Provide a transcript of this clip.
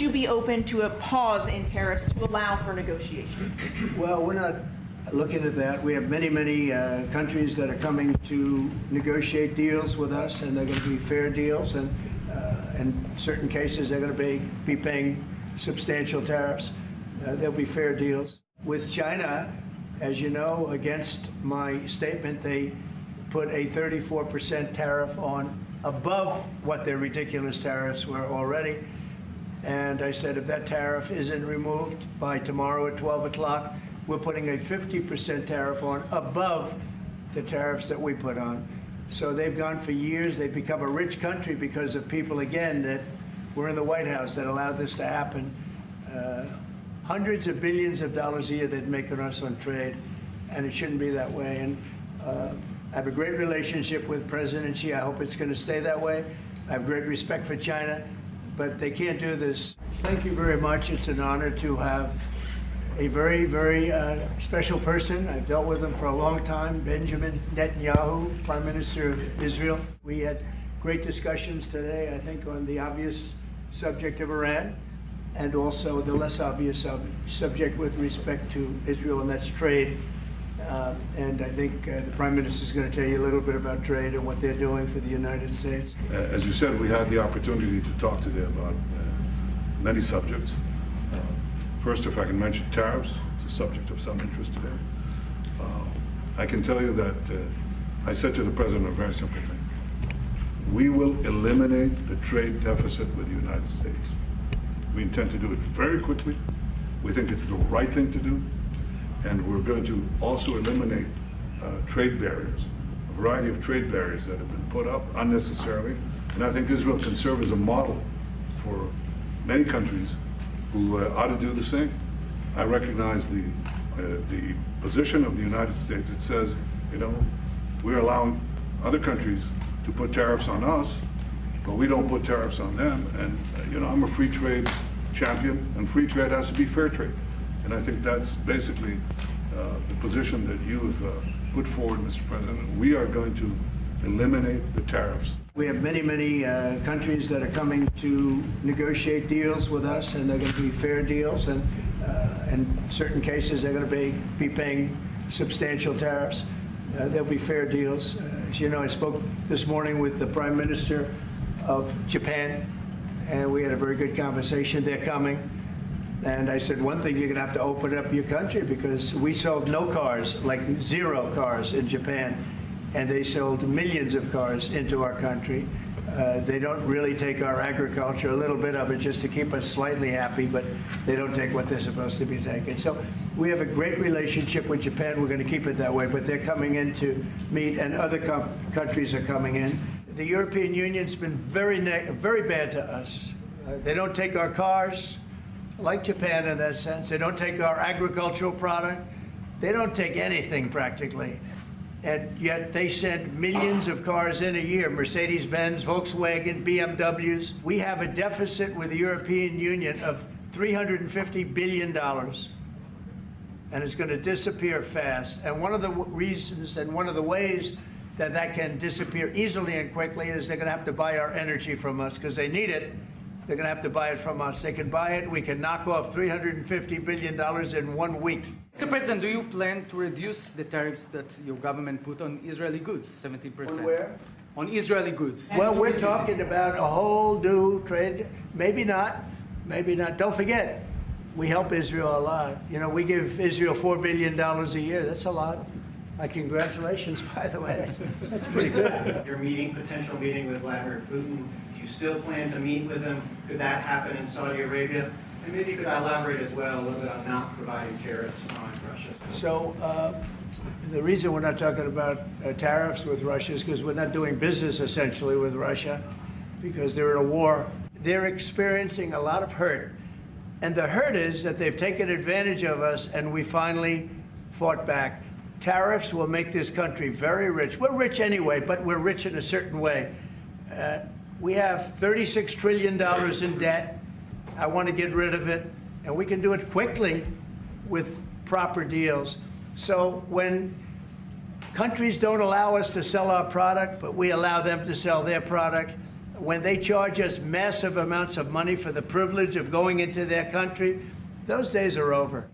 you be open to a pause in tariffs to allow for negotiations? Well, we're not looking at that. We have many countries that are coming to negotiate deals with us, and they're going to be fair deals. And in certain cases, they're going to be paying substantial tariffs. There'll be fair deals. With China, as you know, against my statement, they put a 34% tariff on above what their ridiculous tariffs were already. And I said, if that tariff isn't removed by tomorrow at 12 o'clock, we're putting a 50% tariff on above the tariffs that we put on. So they've gone for years. They've become a rich country because of people, again, that were in the White House that allowed this to happen. Hundreds of billions of dollars a year they'd make on us on trade, and it shouldn't be that way. And I have a great relationship with President Xi. I hope it's going to stay that way. I have great respect for China, but they can't do this. Thank you very much. It's an honor to have a very special person. I've dealt with him for a long time, Benjamin Netanyahu, Prime Minister of Israel. We had great discussions today, I think, on the obvious subject of Iran, and also the less obvious subject with respect to Israel, and that's trade. And I think the Prime Minister is going to tell you a little bit about trade and what they're doing for the United States. As you said, we had the opportunity to talk today about many subjects. First, if I can mention tariffs, it's a subject of some interest today. I can tell you that I said to the President a very simple thing. We will eliminate the trade deficit with the United States. We intend to do it very quickly. We think it's the right thing to do. And we're going to also eliminate trade barriers, a variety of trade barriers that have been put up unnecessarily. And I think Israel can serve as a model for many countries who ought to do the same. I recognize the position of the United States. It says, you know, we're allowing other countries to put tariffs on us, but we don't put tariffs on them. And, you know, I'm a free trade champion, and free trade has to be fair trade. And I think that's basically the position that you have put forward, Mr. President. We are going to eliminate the tariffs. We have many countries that are coming to negotiate deals with us, and they're going to be fair deals. And in certain cases, they're going to be paying substantial tariffs. There'll be fair deals. As you know, I spoke this morning with the Prime Minister of Japan, and we had a very good conversation. They're coming. And I said, one thing, you're going to have to open up your country, because we sold no cars, like 0 cars in Japan, and they sold millions of cars into our country. They don't really take our agriculture, a little bit of it just to keep us slightly happy, but they don't take what they're supposed to be taking. So we have a great relationship with Japan. We're going to keep it that way, but they're coming in to meet, and other countries are coming in. The European Union's been very bad to us. They don't take our cars, like Japan in that sense. They don't take our agricultural product. They don't take anything practically. And yet they send millions of cars in a year, Mercedes-Benz, Volkswagen, BMWs. We have a deficit with the European Union of $350 billion. And it's going to disappear fast. And one of the reasons and one of the ways that that can disappear easily and quickly is they're going to have to buy our energy from us, because they need it. They're going to have to buy it from us. They can buy it. We can knock off $350 billion in 1 week. Mr. President, do you plan to reduce the tariffs that your government put on Israeli goods, 17%? On where? On Israeli goods. Well, we're talking about a whole new trade. Maybe not. Maybe not. Don't forget, we help Israel a lot. You know, we give Israel $4 billion a year. That's a lot. Congratulations, by the way. That's pretty good. Your potential meeting with Vladimir Putin, do you still plan to meet with him? Could that happen in Saudi Arabia? And maybe you could elaborate as well a little bit on not providing tariffs on Russia. So the reason we're not talking about tariffs with Russia is because we're not doing business essentially with Russia, because they're in a war. They're experiencing a lot of hurt. And the hurt is that they've taken advantage of us, and we finally fought back. Tariffs will make this country very rich. We're rich anyway, but we're rich in a certain way. We have $36 trillion in debt. I want to get rid of it, and we can do it quickly with proper deals. So when countries don't allow us to sell our product, but we allow them to sell their product, when they charge us massive amounts of money for the privilege of going into their country, those days are over.